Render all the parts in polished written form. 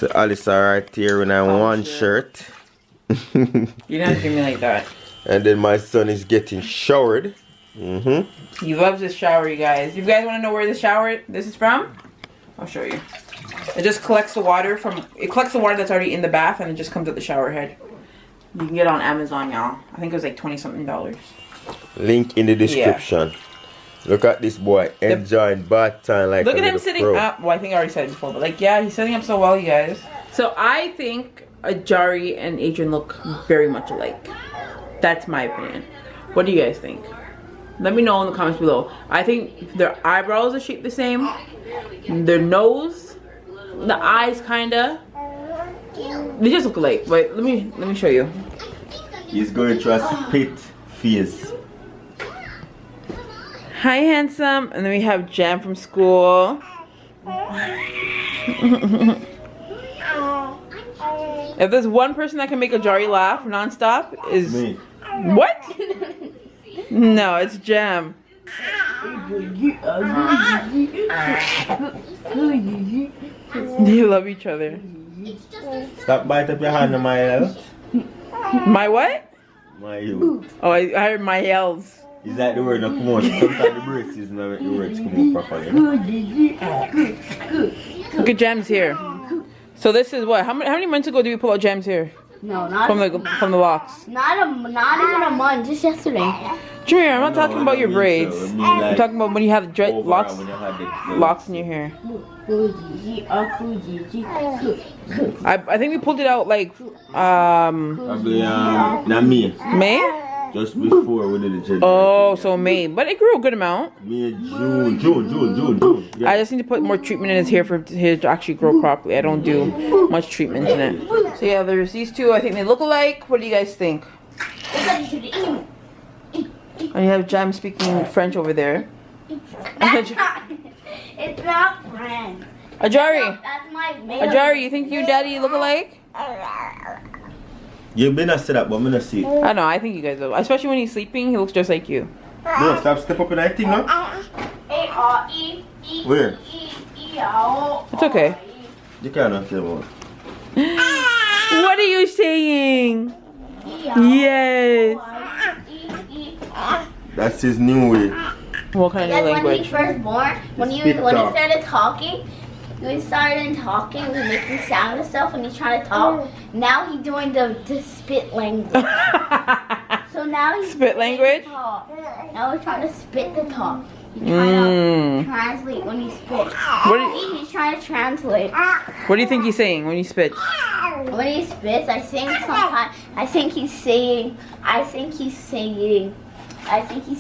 So Alice are right here in a one shirt. You don't have to do me like that. And then my son is getting showered. He loves this shower, you guys. You guys want to know where this is from? I'll show you. It just collects the water that's already in the bath, and it just comes at the shower head. You can get it on Amazon, y'all. I think it was like $20-something. Link in the description. Yeah. Look at this boy enjoying bath time like look at him sitting up. Well, I think I already said it before, but like, yeah, he's sitting up so well, you guys. So I think AJAHRI and Adrian look very much alike. That's my opinion. What do you guys think? Let me know in the comments below. I think their eyebrows are shaped the same. Their nose, the eyes kinda. They just look alike. Wait, let me show you. He's going through a spit phase. Hi, handsome. And then we have Jam from school. If there's one person that can make AJAHRI laugh nonstop, is me. What? No, it's Jam. They love each other. Stop biting up your hand on my yells. My what? My you. Oh, I heard my yells. Is that the word that come out? Sometimes the breaks is not the words come out properly. Look at Jam's hair. So this is what? How many months ago did we pull out Jam's hair? No, not from the locks. Not even a month. Just yesterday. Jameer, I'm not talking about your braids. I'm talking about when you have locks in your hair. I think we pulled it out like May. Just before we did the gym. Oh, so May. But it grew a good amount. June. Yeah. I just need to put more treatment in his hair for his hair to actually grow properly. I don't do much treatment in it. So yeah, there's these two. I think they look alike. What do you guys think? And you have Jam speaking French over there. It's not French. AJAHRI. That's my AJAHRI, you think you and Daddy look alike? You may not say that, but I'm gonna see. I know, I think you guys do. Especially when he's sleeping, he looks just like you. No, step up in that thing, no? Where? It's okay. You cannot say more. What are you saying? Yes. That's his new way. What kind of language? When he first born, when he started talking, he was making sound and stuff when he's trying to talk. Now he's doing the spit language. So now he's spit language? Now he's trying to spit the talk. He's trying to translate when he spits. He's trying to translate. What do you think he's saying when he spits? When he spits, I think he's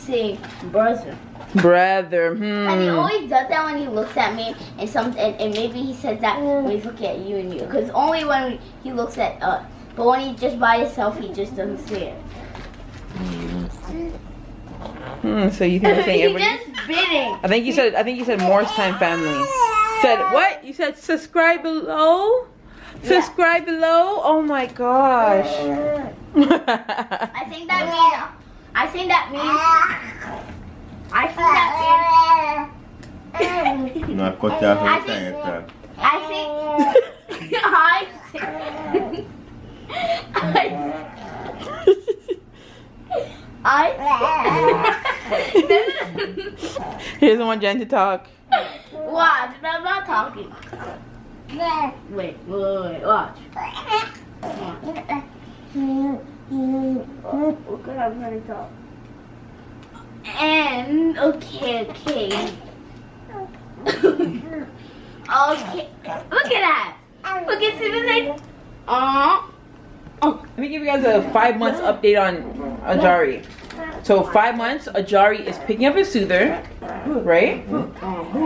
saying brother. Brother, And he always does that when he looks at me, and maybe he says that when he's looking at you and you, because only when he looks at us. But when he's just by himself, he just doesn't say it. So you think he's saying everybody? He's just spitting. I think you said Morse time family. Said what? You said subscribe below. Subscribe below. Oh my gosh. I think that means. No, I cut you off every time. He doesn't want Jen to talk. Watch, I'm not talking. Wait, watch. Okay, I'm gonna talk. And okay. Okay, look at that. Look at this. Let me give you guys a 5 months update on AJAHRI. So 5 months, AJAHRI is picking up his soother, right?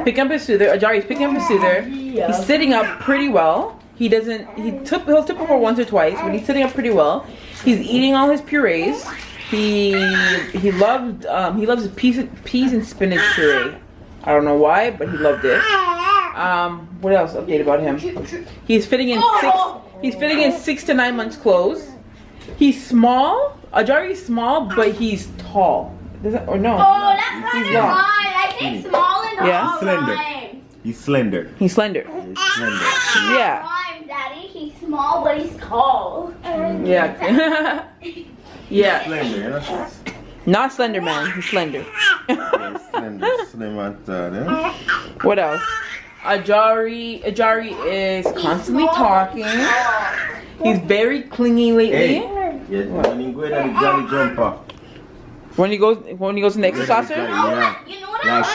Picking up his soother. AJAHRI is picking up his soother. He's sitting up pretty well. He'll tip over once or twice, but he's sitting up pretty well. He's eating all his purees. He loves peas and spinach puree. I don't know why, but he loved it. What else update about him? He's fitting in 6 to 9 months clothes. He's small. AJAHRI's small, but he's tall. Or no? Oh, that's kind of mine. I think small and tall. Yeah. He's slender. He's slender. He's slender. Yeah. Rhyme, Daddy. he's small, but he's tall. Yeah. Yeah. Slender, you know? Not slender man. He's slender. Slender, slim and tall, eh? What else? Ajari is constantly talking. He's very clingy lately. Yeah, when you go in the jolly jumper. When he goes in the exercise. Yeah. You know what Like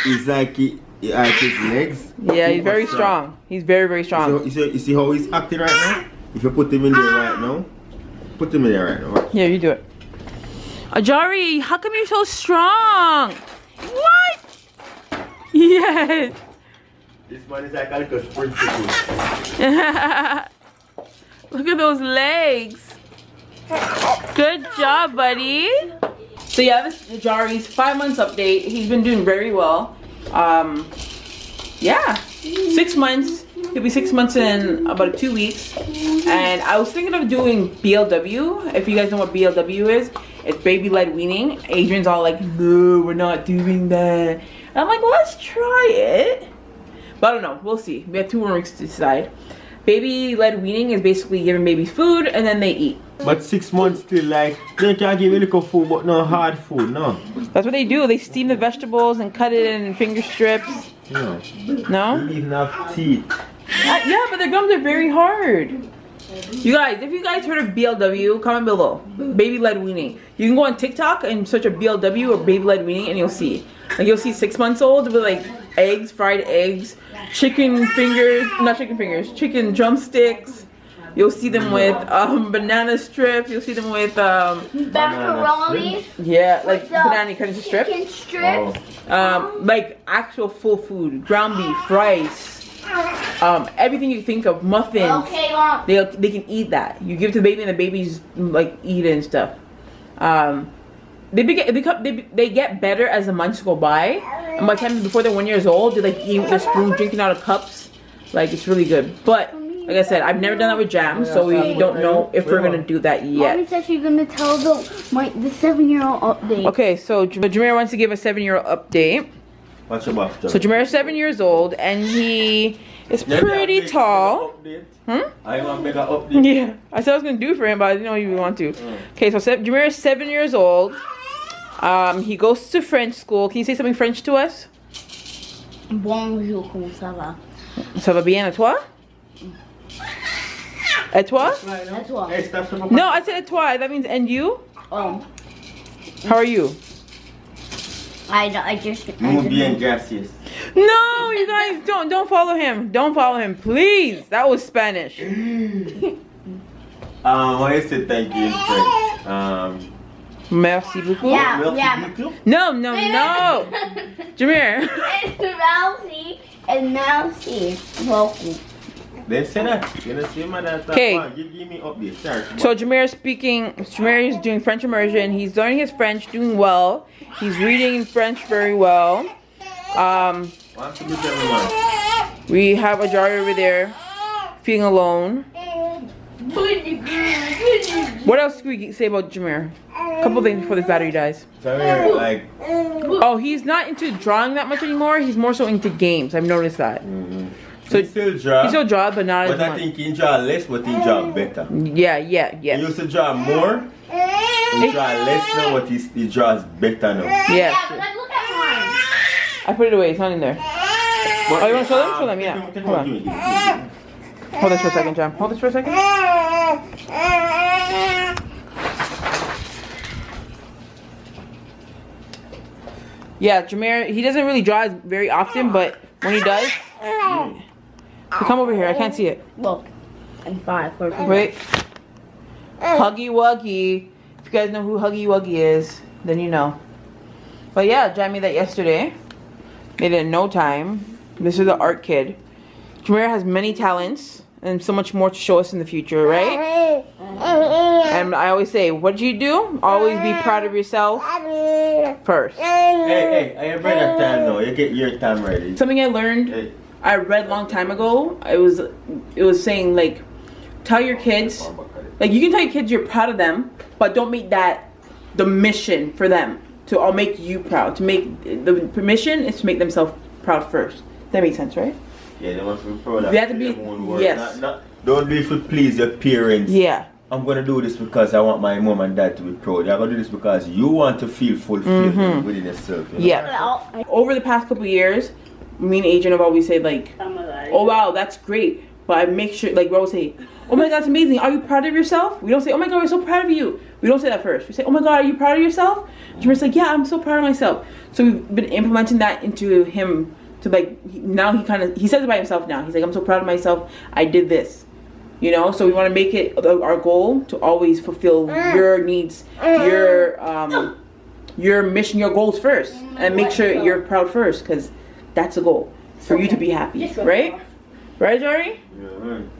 it's like he has his legs. Yeah, he's very strong. He's very, very strong. You see how he's acting right now? If you put him in there right now, put him in there right now. Yeah, you do it. Ajari, how come you're so strong? What? Yes. This man is like a little sprinter. Look at those legs. Good job, buddy. So yeah, this is Ajari's 5 months update. He's been doing very well. Yeah, 6 months. He'll be 6 months in about 2 weeks. And I was thinking of doing BLW. If you guys know what BLW is, it's baby-led weaning. Adrian's all like, no, we're not doing that. And I'm like, well, let's try it. But I don't know. We'll see. We have 2 more weeks to decide. Baby-led weaning is basically giving babies food and then they eat. But 6 months still like, they can't give you little food but no hard food, no. That's what they do. They steam the vegetables and cut it in finger strips. No. No? You even have teeth. Yeah, but their gums are very hard. You guys, if you guys heard of BLW, comment below. Baby-led weaning. You can go on TikTok and search a BLW or baby-led weaning and you'll see. Like you'll see 6 months old with like eggs, fried eggs, chicken fingers, not chicken fingers, chicken drumsticks. You'll see them with banana strips. You'll see them with macaroni. Yeah, like banana cut into strips. Chicken strips. Like actual full food, ground beef, rice, everything you think of, muffins. Okay, Mom. They can eat that. You give it to the baby and the babies like eat it and stuff. They get better as the months go by, and by the time before they're 1 year old, they like eat with a spoon, drinking out of cups. Like it's really good. But like I said, I've never done that with Jam, so we don't know if we're gonna do that yet. Mommy said she's gonna tell the 7-year-old update. Okay, so Jameer wants to give a 7-year-old update. Watch your mouth, So Jameer is 7 years old and he is pretty tall. I want bigger update. Yeah, I said I was gonna do it for him, but I didn't know you would want to. Okay, so Jameer is 7 years old. He goes to French school. Can you say something French to us? Bonjour, comment ça va? Ça va bien, et toi? Et toi? That's what. Hey, stop some. No, I said et toi. That means and you? How are you? I just. Muy bien, gracias. No, you guys don't follow him. Don't follow him, please. That was Spanish. What is it? Thank you in French. Merci beaucoup. Yeah, Merci yeah. beaucoup. No. Jameer. And Mousy. Welcome. They say that. You know, see, man, that's Okay. Give me update. Sorry. So Jameer is doing French immersion. He's learning his French, doing well. He's reading in French very well. We have Ajari over there, feeling alone. What else can we say about Jameer? A couple things before this battery dies. Sorry, like. Oh, he's not into drawing that much anymore. He's more so into games. I've noticed that. So he still draw. He still draws, but not as But I much. think he draw less, but he draw better. Yeah. He used to draw more. He draw less now, but he draws better now. Yes. Yeah, but look at mine. I put it away. It's not in there. But, Oh, you want to show them? Show them, yeah. Hold on. Hold this for a second, Jam. Hold this for a second. Yeah, Jameer, he doesn't really draw very often, but when he does, come over here. I can't see it. Look. I'm 5. Wait. Huggy Wuggy. If you guys know who Huggy Wuggy is, then you know. But yeah, Jam made that yesterday. Made it in no time. This is the art kid. Jameer has many talents and so much more to show us in the future, right? And I always say, what did you do? Always be proud of yourself first. Hey, I have read that time now. You get your time ready. Something I learned, I read a long time ago. It was saying like, tell your kids, like you can tell your kids you're proud of them, but don't make that the mission for them to all make you proud. To make the mission is to make themselves proud first. That makes sense, right? Yeah, they want to be proud of They have to be, their own work. yes. Don't do it to please your parents. Yeah. I'm gonna do this because I want my mom and dad to be proud. You're gonna do this because you want to feel fulfilled within yourself. You know? Yeah. Over the past couple of years, me and Adrian have always said like, oh wow, that's great. But I make sure, like, we always say, oh my God, that's amazing. Are you proud of yourself? We don't say, oh my God, we're so proud of you. We don't say that first. We say, oh my God, are you proud of yourself? Jameer's like, yeah, I'm so proud of myself. So we've been implementing that into him to like, now he says it by himself now. He's like, I'm so proud of myself. I did this. You know, so we want to make it our goal to always fulfill your needs, your mission, your goals first. And make sure you're proud first, because that's the goal. For you to be happy, right? Right, Jory? Yeah, man.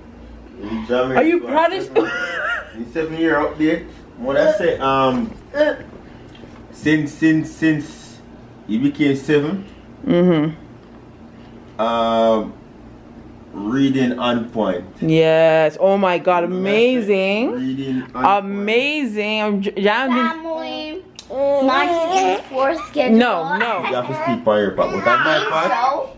Are you proud of In 7 year update, what I say, since he became 7, reading on point. Yes. Oh my God, amazing. Reading on amazing. I'm jamming. Family. Not forced schedule. No. You have to speak on your part, but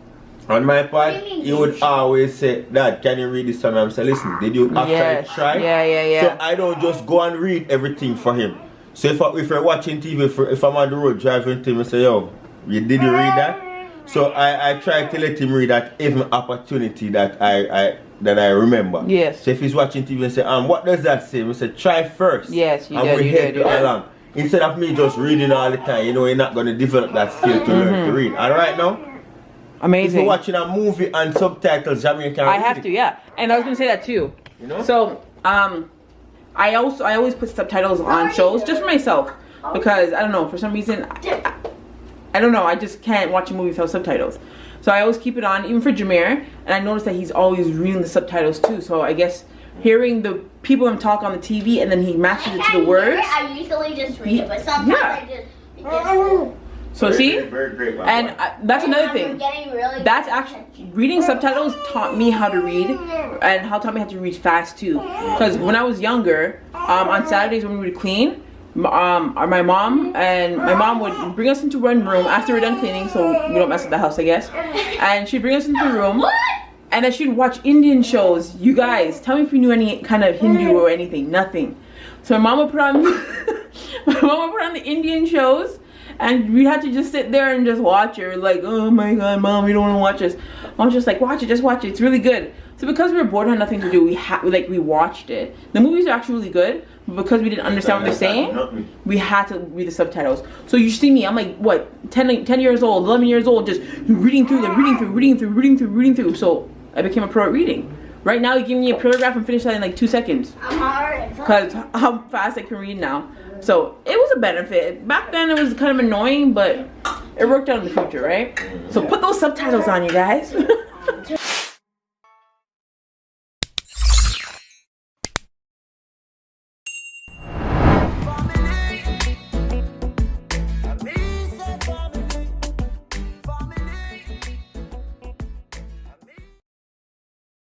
on my part, he would always say, Dad, can you read this for me? I'm saying, listen, did you actually try? Yeah. So I don't just go and read everything for him. So if you're watching TV, if I'm on the road driving to him, I say, yo, did you read that? So I try to let him read that even opportunity that I remember. Yes. So if he's watching TV and say, what does that say? I say, try first. Yes, you and we head did. along. Instead of me just reading all the time, you know, you're not going to develop that skill to learn to read. All right now? Amazing. If you're watching a movie and subtitles, Jamaican can read I have to, yeah. And I was gonna say that too. You know? So, I always put subtitles on shows just for myself, because I don't know, for some reason, I don't know, I just can't watch a movie without subtitles. So I always keep it on, even for Jameer, and I notice that he's always reading the subtitles too. So I guess hearing the people talk on the TV and then he matches it to the words. I usually just read it, but sometimes I just. So see, very great, and that's another thing. Really that's actually, reading subtitles taught me how to read, and taught me how to read fast too. Because when I was younger, on Saturdays when we would clean, my mom would bring us into one room after we're done cleaning, so we don't mess up the house, I guess. And she'd bring us into the room, and then she'd watch Indian shows. You guys, tell me if you knew any kind of Hindu or anything. Nothing. So my mom would put on the Indian shows. And we had to just sit there and just watch it. Like, oh my God, Mom, we don't want to watch this. Mom's just like, watch it, just watch it. It's really good. So because we were bored and had nothing to do, we watched it. The movies are actually really good, but because we didn't understand what they're saying, we had to read the subtitles. So you see me, I'm like, what, 10 years old, 11 years old, just reading through. So I became a pro at reading. Right now, you give me a paragraph and finish that in like 2 seconds. Because how fast I can read now. So it was a benefit. Back then it was kind of annoying, but it worked out in the future, right? So put those subtitles on, you guys.